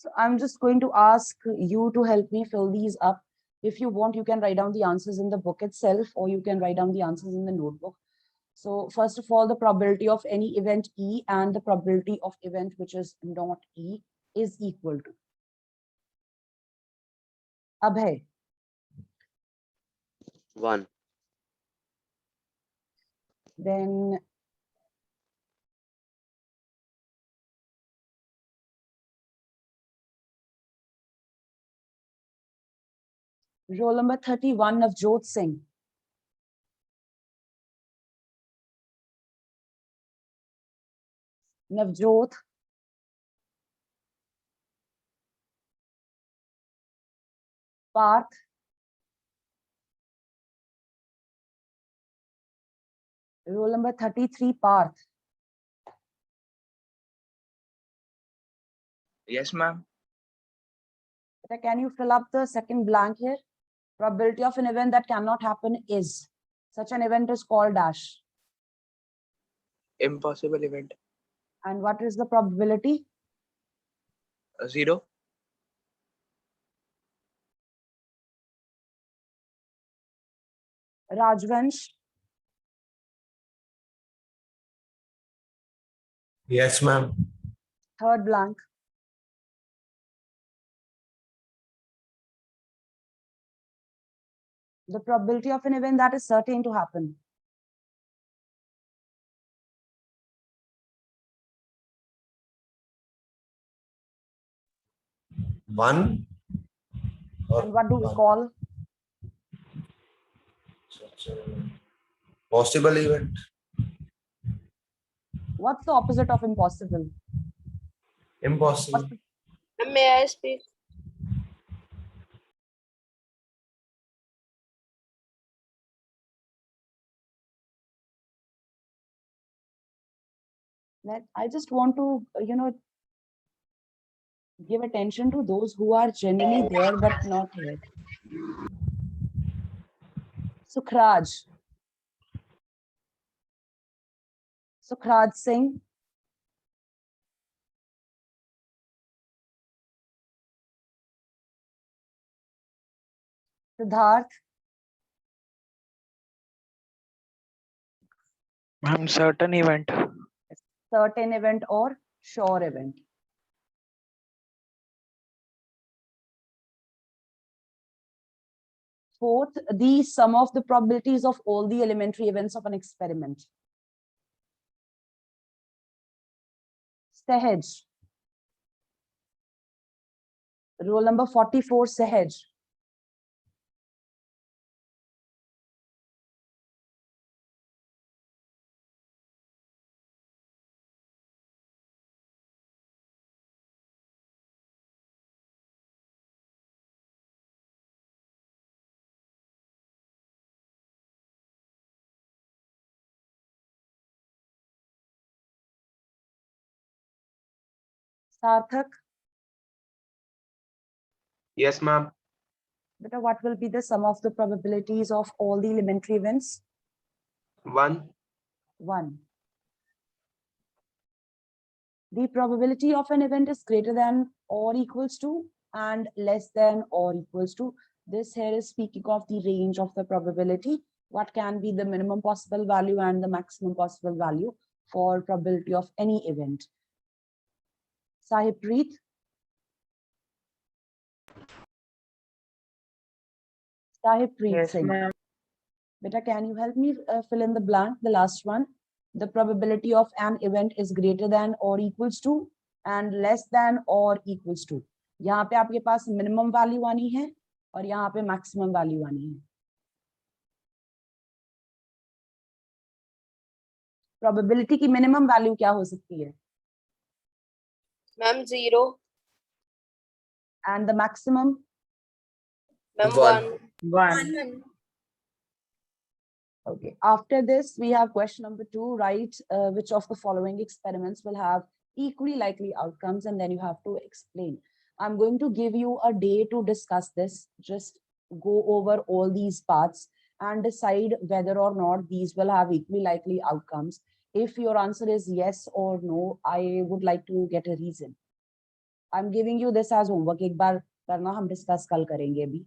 So I'm just going to ask you to help me fill these up. If you want, you can write down the answers in the book itself, or you can write down the answers in the notebook. So first of all, the probability of any event E and the probability of event which is not E is equal to. Abhay. 1. Then roll number 31 of Jot Singh. Navjot. Parth. Roll number 33, Parth. Yes, ma'am. Can you fill up the second blank here? Probability of an event that cannot happen is. Such an event is called dash. Impossible event. And what is the probability? 0. Rajvansh. Yes, ma'am. Third blank. The probability of an event that is certain to happen. One. And what do we call? Possible event. What's the opposite of impossible? Impossible. May I speak? I just want to, give attention to those who are generally there but not here. Sukhraj. Sukhraj Singh. Siddharth. Ma'am, certain event. Certain event or sure event. Fourth, the sum of the probabilities of all the elementary events of an experiment. Sahaj. Roll number 44, Sahaj. Sarthak. Yes, ma'am. Beta, what will be the sum of the probabilities of all the elementary events? 1. 1. The probability of an event is greater than or equals to and less than or equals to. This here is speaking of the range of the probability. What can be the minimum possible value and the maximum possible value for probability of any event? Sahib Preet. Sahib Preet Singh. Beta, can you help me fill in the blank, the last one? The probability of an event is greater than or equals to and less than or equals to. यहाँ पे आपके पास minimum value आनी है और यहाँ पे maximum value आनी है. Probability की minimum value क्या हो सकती है? Ma'am, 0. And the maximum? Ma'am, 1. 1. Okay. After this, we have question number 2. Write which of the following experiments will have equally likely outcomes, and then you have to explain. I'm going to give you a day to discuss this. Just go over all these parts and decide whether or not these will have equally likely outcomes. If your answer is yes or no, I would like to get a reason. I'm giving you this as homework. एक बार करना, हम discuss कल करेंगे अभी.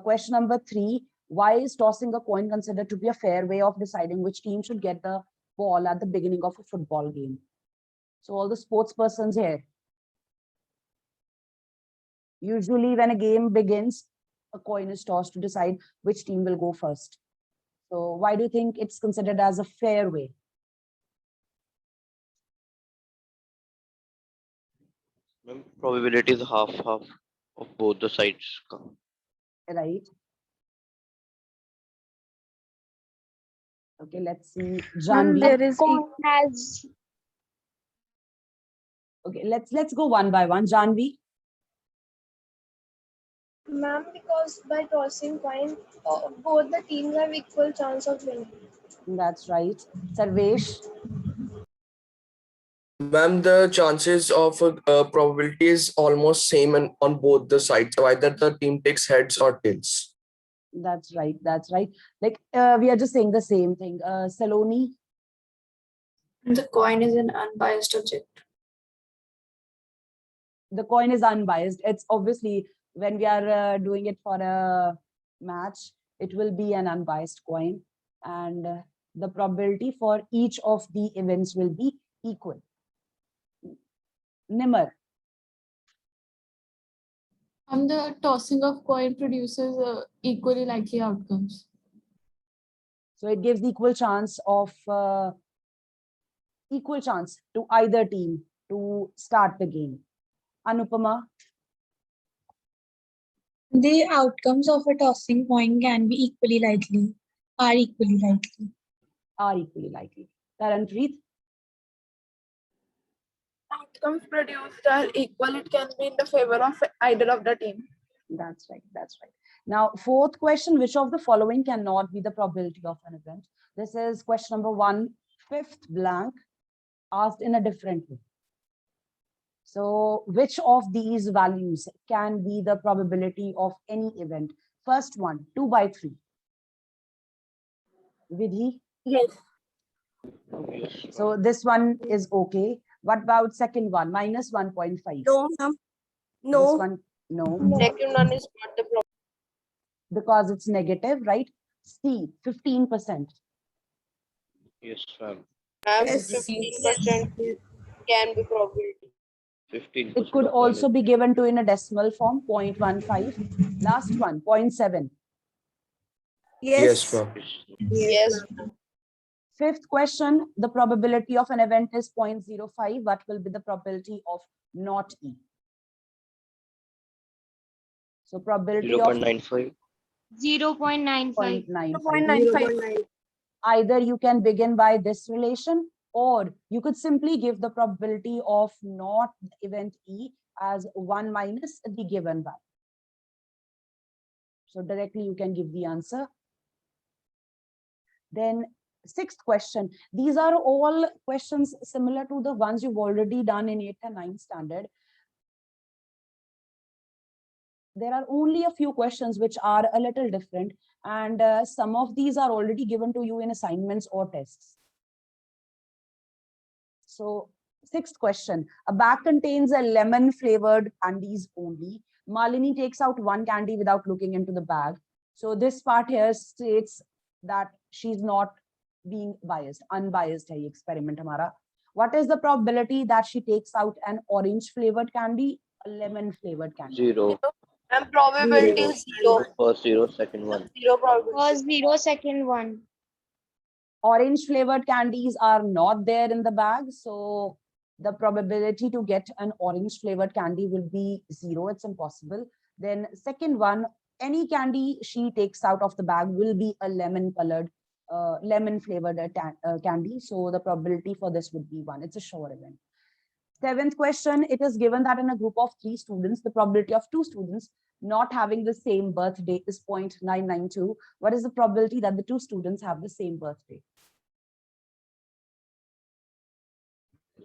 Question number 3. Why is tossing a coin considered to be a fair way of deciding which team should get the ball at the beginning of a football game? So all the sports persons here. Usually when a game begins, a coin is tossed to decide which team will go first. So why do you think it's considered as a fair way? Ma'am, probability is half of both the sides का. Right? Okay, let's see. Janvi. there is has Okay, let's go one by one. Janvi. Ma'am, because by tossing coin, both the teams have equal chance of winning. That's right. Sarvesh. Ma'am, the chances of probability is almost same on both the sides. So either the team takes heads or tails. That's right. That's right. Like we are just saying the same thing. Saloni. the coin is an unbiased object. The coin is unbiased. It's obviously when we are doing it for a match, it will be an unbiased coin, and the probability for each of the events will be equal. Nimar. The tossing of coin produces equally likely outcomes. So it gives equal chance to either team to start the game. Anupama. The outcomes of a tossing coin can be equally likely, are equally likely. Are equally likely. Taranpreet. Outcomes produced are equal. It can be in the favor of either of the team. That's right. That's right. Now, fourth question, which of the following cannot be the probability of an event? This is question number 1, fifth blank, asked in a different way. So which of these values can be the probability of any event? First one, 2 by 3. Vidhi? yes. Yes. So this one is okay. What about second one, minus 1.5? No, ma'am. This No. one, no, Second one is not the problem. because it's negative, right? C, 15%. Yes, ma'am. Ma'am, Yes. 15% can be probability. 15%. It could also be given to in a decimal form, 0.15. Last one, 0.7. Yes, ma'am. Yes. Fifth question, the probability of an event is 0.05. What will be the probability of not E? So probability of 0.95. 0.95. 0.95. Either you can begin by this relation, or you could simply give the probability of not event E as 1 minus the given value. So directly you can give the answer. Then sixth question. These are all questions similar to the ones you've already done in 8th and 9th standard. There are only a few questions which are a little different, and some of these are already given to you in assignments or tests. So sixth question, a bag contains a lemon flavored candies only. Malini takes out one candy without looking into the bag. So this part here states that she's not being biased, unbiased hai ye experiment hamara. What is the probability that she takes out an orange flavored candy, a lemon flavored candy? 0. And probability is 0. First 0, second 1. 0 probability. First 0, second 1. Orange flavored candies are not there in the bag, so the probability to get an orange flavored candy will be 0. It's impossible. Then second one, any candy she takes out of the bag will be a lemon colored, lemon flavored candy. So the probability for this would be 1. It's a sure event. Seventh question, it is given that in a group of 3 students, the probability of 2 students not having the same birthday is 0.992. What is the probability that the 2 students have the same birthday?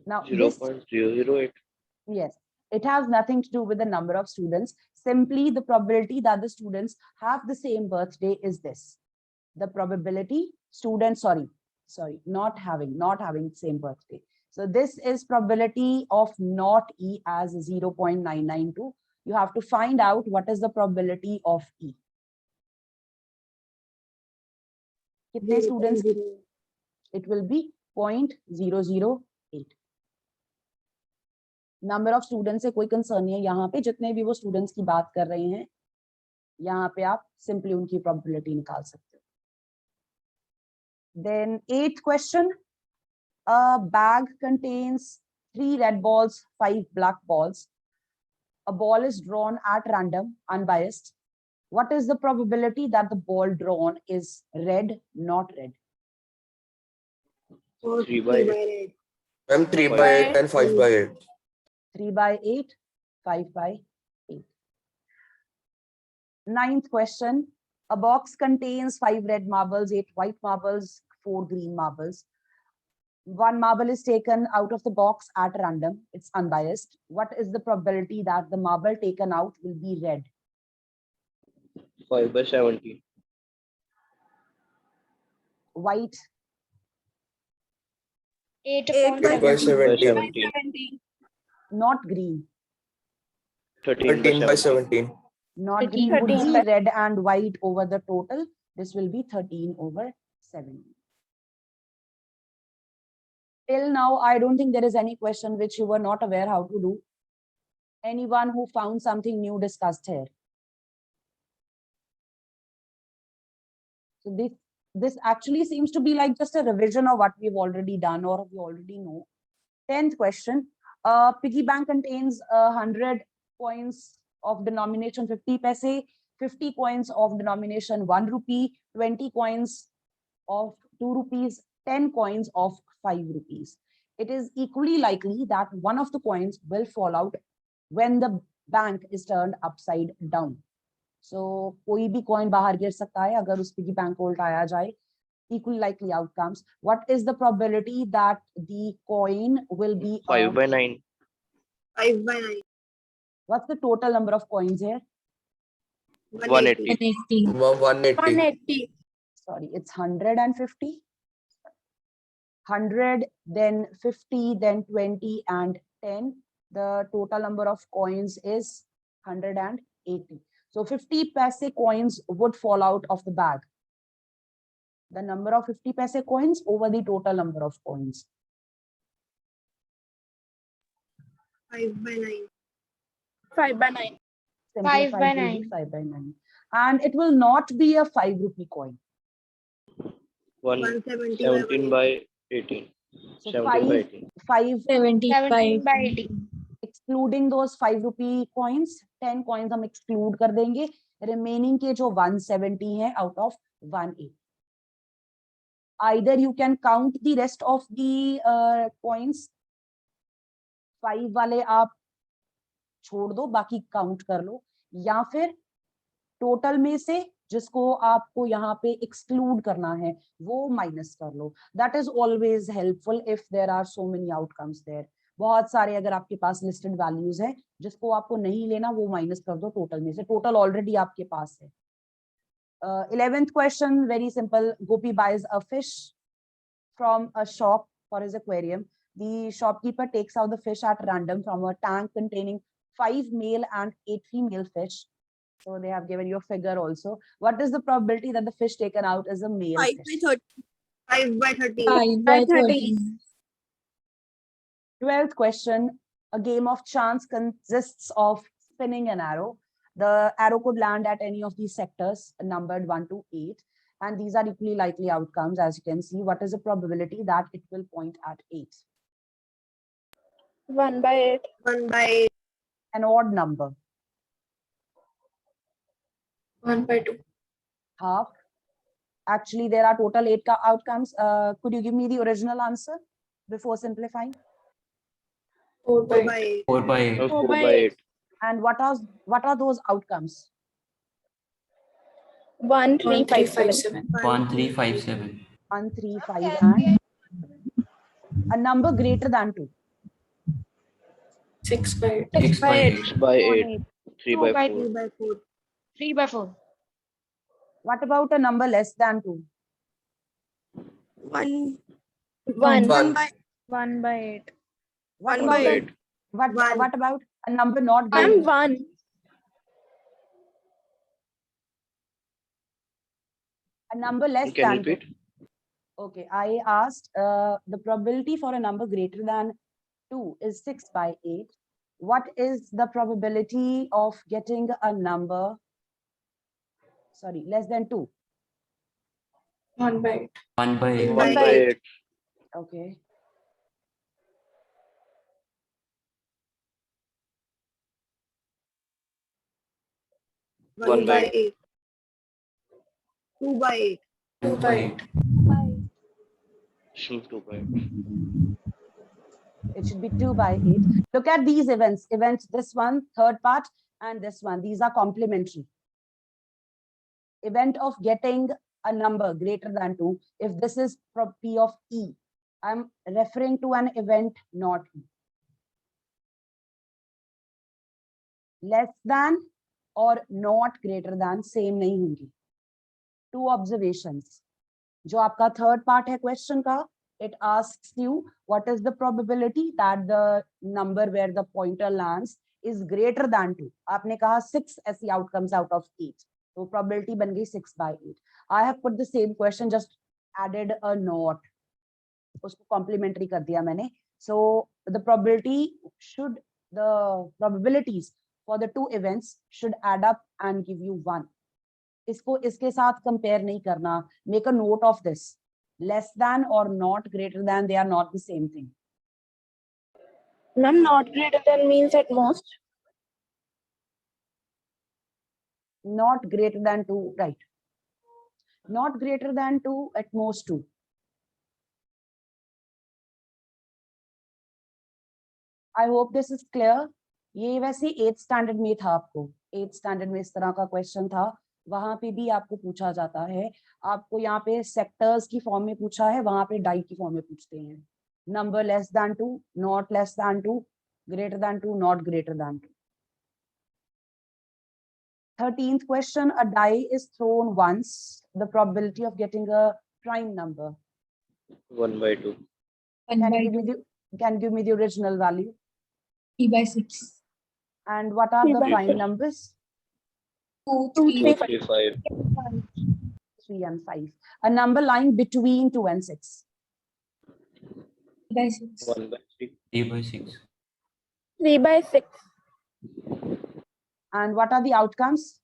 Now, this, 0.008. yes, it has nothing to do with the number of students. Simply the probability that the students have the same birthday is this. The probability students, not having same birthday. So this is probability of not E as 0.992. You have to find out what is the probability of E. कितने students? It will be 0.008. Number of students से कोई concern नहीं है यहाँ पे, जितने भी वो students की बात कर रहे हैं यहाँ पे आप simply उनकी probability निकाल सकते हो. Then 8th question. A bag contains 3 red balls, 5 black balls. A ball is drawn at random, unbiased. What is the probability that the ball drawn is red, not red? 3 by 8. Ma'am, 3 by 8 and 5 by 8. 3 by 8, 5 by 8. 9th question. A box contains 5 red marbles, 8 white marbles, 4 green marbles. 1 marble is taken out of the box at random. It's unbiased. What is the probability that the marble taken out will be red? 5 by 17. White, 8 8 8 by 17. 17. not green. 13 13 by by 17. 17. Not green would 13 be red and white over the total. This will be 13 over 7. Till now, I don't think there is any question which you were not aware how to do. Anyone who found something new discussed here? So this actually seems to be like just a revision of what we've already done or we already know. 10th question. Piggy bank contains 100 coins of denomination 50 paise, 50 coins of denomination 1 rupee, 20 coins of 2 rupees, 10 coins of 5 rupees. It is equally likely that one of the coins will fall out when the bank is turned upside down. So कोई भी coin बाहर गिर सकता है अगर उस piggy bank को उल्टाया जाए. Equally likely outcomes. What is the probability that the coin will be 5 by 9. 5 by 9. What's the total number of coins here? 180. 180. 180. Sorry, it's 150. 100, then 50, then 20 and 10. The total number of coins is 180. So 50 paise coins would fall out of the bag. The number of 50 paise coins over the total number of coins. 5 by 9. 5 by 9. Simplified 5 by will be 9. 5 by 9. And it will not be a 5 rupee coin. 170 17 by 18. So 17 by 18. 5 75. 17 by 18. excluding those 5 rupee coins, 10 coins हम exclude कर देंगे. Remaining के जो 170 है out of 180. Either you can count the rest of the coins. 5 वाले आप छोड़ दो, बाकी count कर लो, या फिर total में से जिसको आपको यहाँ पे exclude करना है वो minus कर लो. That is always helpful if there are so many outcomes there. बहुत सारे अगर आपके पास listed values है जिसको आपको नहीं लेना वो minus कर दो total में से. Total already आपके पास है. 11th question, very simple. Gopi buys a fish from a shop for his aquarium. The shopkeeper takes out the fish at random from a tank containing 5 male and 8 female fish. So they have given you a figure also. What is the probability that the fish taken out is a male 5 fish? by 30. 5 by 30. 5 by 30. 12th question. A game of chance consists of spinning an arrow. The arrow could land at any of these sectors numbered 1 to 8. And these are equally likely outcomes. As you can see, what is the probability that it will point at 8? 1 by 8. 1 by 8. An odd number. 1 by 2. Half. Actually, there are total 8 outcomes. Could you give me the original answer before simplifying? 4 by 8. 4 by 8. 4 by 8. And what are those outcomes? 1 3 5 7. 1 3 5 7. 1, 3, 5, and a number greater than 2. 6 by 8. 6 by 8. 6 by 8. 3 2 by by 4. 2 by 4. 3 by 4. What about a number less than 2? 1. 1. 1 by 8. What 1 about by a- 8. what about a number not Ma'am, greater? 1. A number less Can you than 2. repeat? Okay, I asked the probability for a number greater than 2 is 6 by 8. What is the probability of getting a number, sorry, less than 2? 1 by 8. 1 by 8. 1 by 8. Okay. One by 8. 2 by 8. 2 by 8. 2 by 8. It should be 2 by 8. Look at these events. This one, third part, and this one. These are complementary. Event of getting a number greater than 2. If this is P of E, I'm referring to an event not E. Less than or not greater than same नहीं होंगी. 2 observations. जो आपका third part है question का, it asks you what is the probability that the number where the pointer lands is greater than 2. आपने कहा 6 ऐसी outcomes out of 8. तो probability बन गई 6 by 8. I have put the same question, just added a not. उसको complementary कर दिया मैंने. So the probabilities for the two events should add up and give you 1. इसको इसके साथ compare नहीं करना. Make a note of this. Less than or not greater than, they are not the same thing. Ma'am, not greater than means at most. Not greater than 2, right? Not greater than 2, at most 2. I hope this is clear. ये वैसे 8th standard में था आपको. 8th standard में इस तरह का question था. वहां पे भी आपको पूछा जाता है. आपको यहाँ पे sectors की form में पूछा है, वहां पे die की form में पूछते हैं. Number less than 2, not less than 2, greater than 2, not greater than 2. 13th question, a die is thrown once. The probability of getting a prime number. 1 by 2. 1 Can by you give me the original value? 3 by 6. And what are 3 the by prime 5. numbers? 2, 2, 3, 2, 3, 5. 3 and 5. A number lying between 2 and 6. 3 by 6. 1 by 3. 3 by 6. 3 by 6. And what are the outcomes?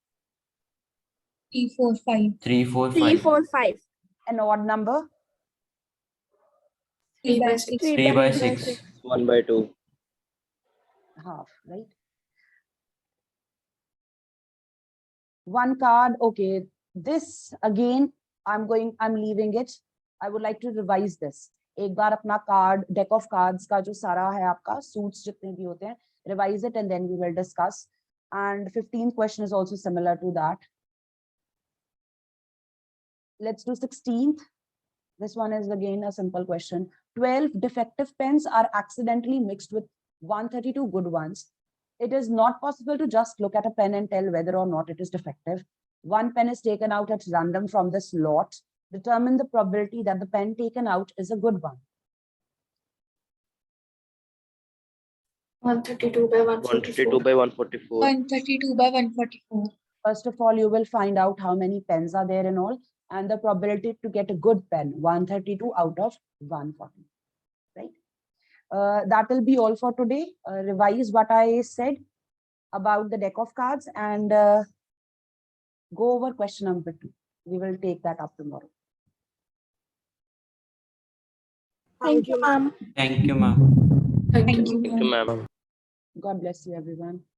3, 4, 5. 3, 4, 3, 5. 4, 5. An odd number? 3 by 6. 3 by 6. 1 by 2. Half, right? One card, okay. This again, I'm leaving it. I would like to revise this. एक बार अपना card, deck of cards का जो सारा है आपका, suits जितने भी होते हैं, revise it and then we will discuss. And 15th question is also similar to that. Let's do 16th. This one is again a simple question. 12 defective pens are accidentally mixed with 132 good ones. It is not possible to just look at a pen and tell whether or not it is defective. One pen is taken out at random from this lot. Determine the probability that the pen taken out is a good one. 132 by 144. 132 by 144. 132 by 144. First of all, you will find out how many pens are there in all and the probability to get a good pen, 132 out of 140, right? That will be all for today. Revise what I said about the deck of cards and go over question number 2. We will take that up tomorrow. Thank you, ma'am. Thank you, ma'am. Thank you. Thank you, ma'am. God bless you, everyone.